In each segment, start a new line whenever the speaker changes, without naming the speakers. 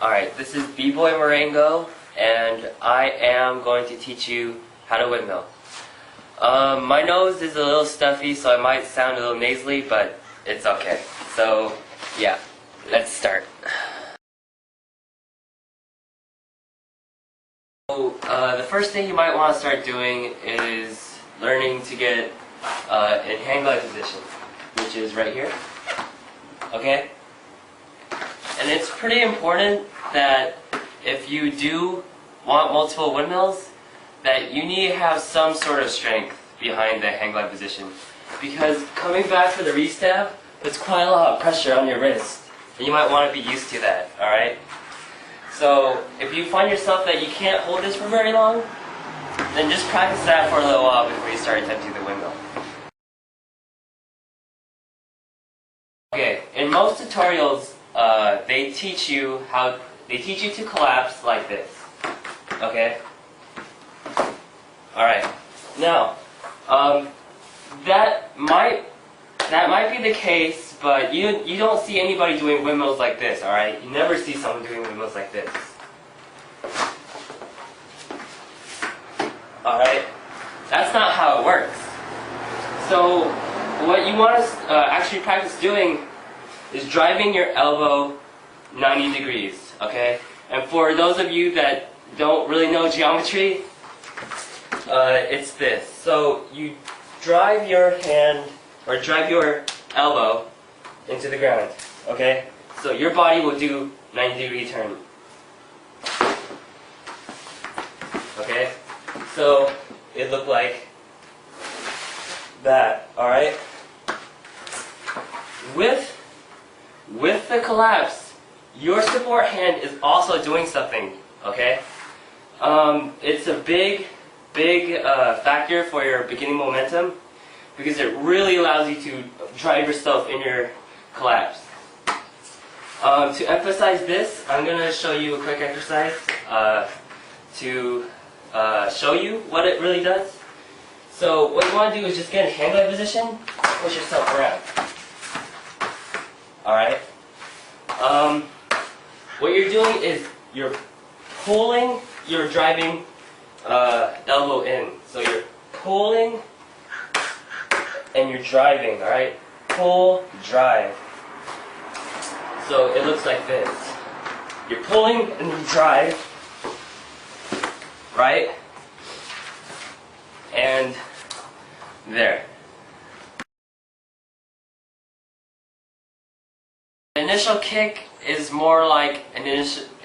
Alright, this is B-Boy Marengo, and I am going to teach you how to windmill. My nose is a little stuffy, so I might sound a little nasally, but it's okay. So, yeah, let's start. So, the first thing you might want to start doing is learning to get in hang glide position, which is right here. Okay? And it's pretty important that if you do want multiple windmills, that you need to have some sort of strength behind the hang glide position. Because coming back for the re-stab, it's quite a lot of pressure on your wrist. And you might want to be used to that, alright? So, if you find yourself that you can't hold this for very long, then just practice that for a little while before you start attempting the windmill. Okay, in most tutorials, they teach you to collapse like this. Okay? Alright. Now, that might be the case, but you don't see anybody doing windmills like this, alright? You never see someone doing windmills like this. Alright? That's not how it works. So, what you want to actually practice doing is driving your elbow 90 degrees, okay? And for those of you that don't really know geometry, it's this. So you drive your hand, or drive your elbow into the ground, okay? So your body will do 90-degree turn. Okay? So it looked like that, alright? With the collapse, your support hand is also doing something, okay? It's a big factor for your beginning momentum because it really allows you to drive yourself in your collapse. To emphasize this, I'm going to show you a quick exercise to show you what it really does. So what you want to do is just get in hang glide position, push yourself around. Alright? What you're doing is you're pulling, you're driving elbow in. So you're pulling and you're driving, alright? Pull, drive. So it looks like this. You're pulling and you drive, right? And there. The initial kick is more like an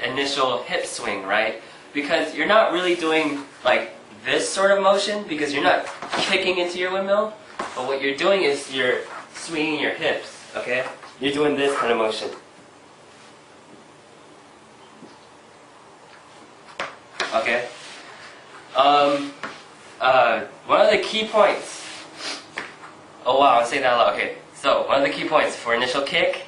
initial hip swing, right? Because you're not really doing like this sort of motion because you're not kicking into your windmill, but what you're doing is you're swinging your hips, okay? You're doing this kind of motion. Okay? One of the key points, oh wow, I'm saying that a lot, okay. So, one of the key points for initial kick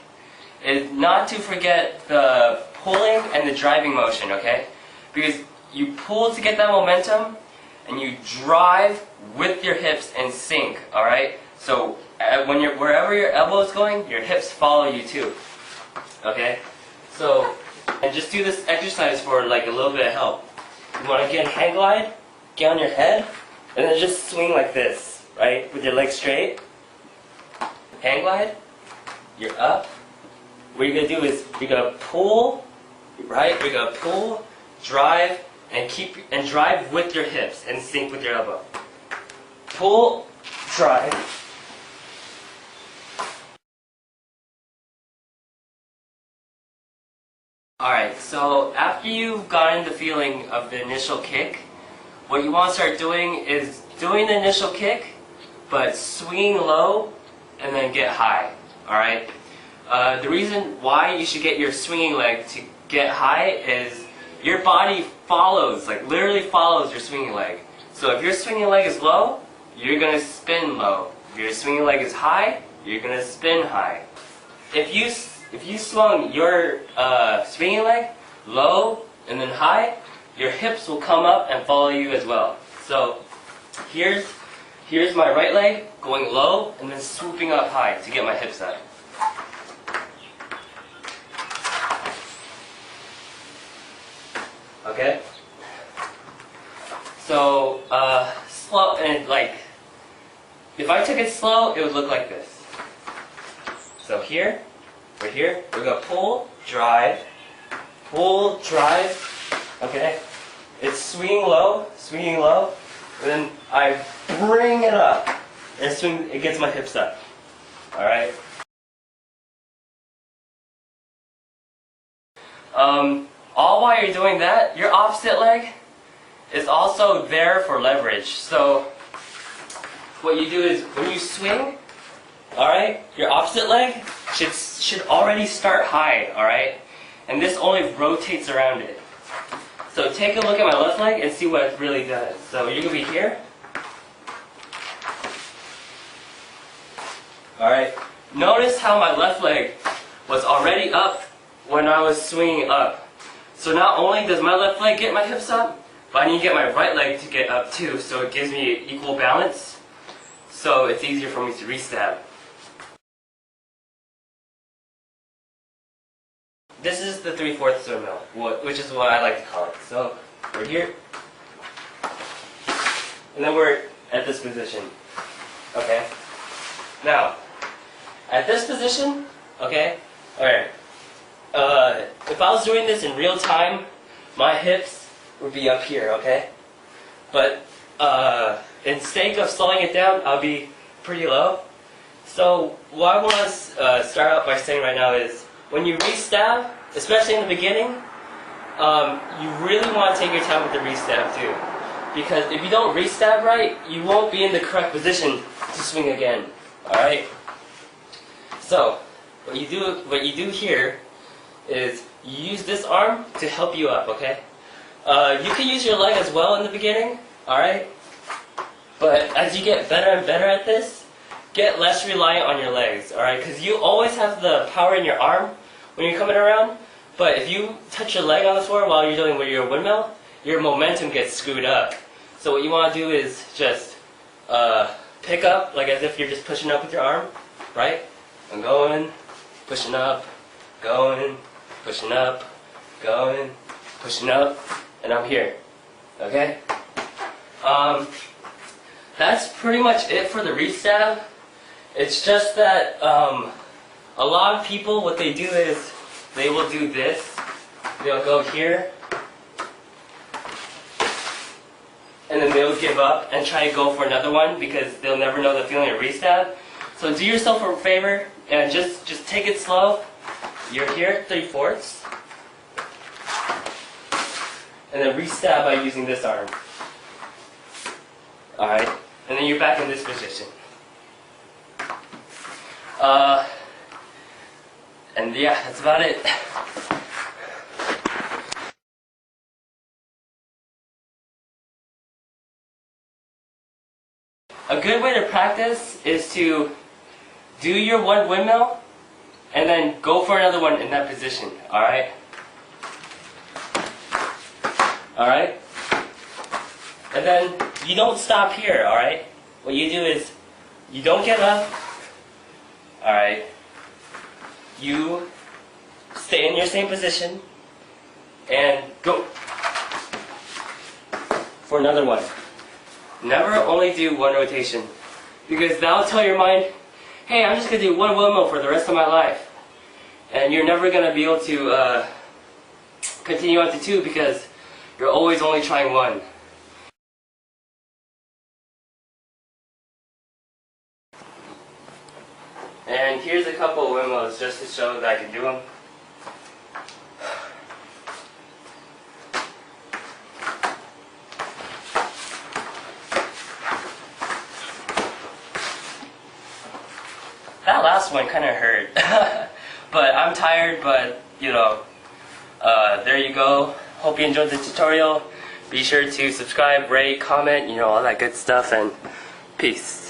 is not to forget the pulling and the driving motion, okay? Because you pull to get that momentum, and you drive with your hips and sink, alright? So, wherever your elbow is going, your hips follow you too, okay? So, and just do this exercise for like a little bit of help. You want to get in hang glide, get on your head, and then just swing like this, right? With your legs straight. Hang glide, you're up. What you're going to do is you're going to pull, right? You're going to pull, drive, and drive with your hips and sink with your elbow. Pull, drive. Alright, so after you've gotten the feeling of the initial kick, what you want to start doing is doing the initial kick, but swinging low and then get high. Alright? The reason why you should get your swinging leg to get high is your body follows, like literally follows your swinging leg. So if your swinging leg is low, you're going to spin low. If your swinging leg is high, you're going to spin high. If you swung your swinging leg low and then high, your hips will come up and follow you as well. So here's my right leg going low and then swooping up high to get my hips up. Okay? So, slow, and like, if I took it slow, it would look like this. So here, right here, we're gonna pull, drive, okay? It's swinging low, and then I bring it up, and it gets my hips up. Alright? All while you're doing that, your opposite leg is also there for leverage. So what you do is when you swing, alright, your opposite leg should already start high, alright? And this only rotates around it. So take a look at my left leg and see what it really does. So you're going to be here. Alright, notice how my left leg was already up when I was swinging up. So not only does my left leg get my hips up, but I need to get my right leg to get up too, so it gives me equal balance, so it's easier for me to re-stab. This is the 3/4 swim mill, which is what I like to call it. So we're here, and then we're at this position. Okay. Now, at this position, okay, alright. If I was doing this in real time, my hips would be up here, okay? But in sake of slowing it down, I'll be pretty low. So what I want to start out by saying right now is, when you re-stab, especially in the beginning, you really want to take your time with the re-stab too. Because if you don't re-stab right, you won't be in the correct position to swing again. Alright? So, what you do here is you use this arm to help you up, okay? You can use your leg as well in the beginning, alright? But as you get better and better at this, get less reliant on your legs, alright? Because you always have the power in your arm when you're coming around, but if you touch your leg on the floor while you're doing your windmill, your momentum gets screwed up. So what you want to do is just pick up, like as if you're just pushing up with your arm, right? I'm going, pushing up, going, pushing up, going, pushing up, and I'm here. Okay? That's pretty much it for the re-stab. It's just that a lot of people, what they do is they will do this. They'll go here, and then they'll give up and try to go for another one because they'll never know the feeling of re-stab. So do yourself a favor and just take it slow. You're here, 3/4, and then re-stab by using this arm. Alright, and then you're back in this position. And yeah, that's about it. A good way to practice is to do your one windmill and then go for another one in that position, alright? Alright? And then you don't stop here, alright? What you do is you don't get up, alright? You stay in your same position and go for another one. Never only do one rotation, because that'll tell your mind, hey, I'm just going to do one windmill for the rest of my life. And you're never going to be able to continue on to two because you're always only trying one. And here's a couple of windmills just to show that I can do them. That last one kind of hurt, but I'm tired, but you know, there you go. Hope you enjoyed the tutorial. Be sure to subscribe, rate, comment, you know, all that good stuff, and peace.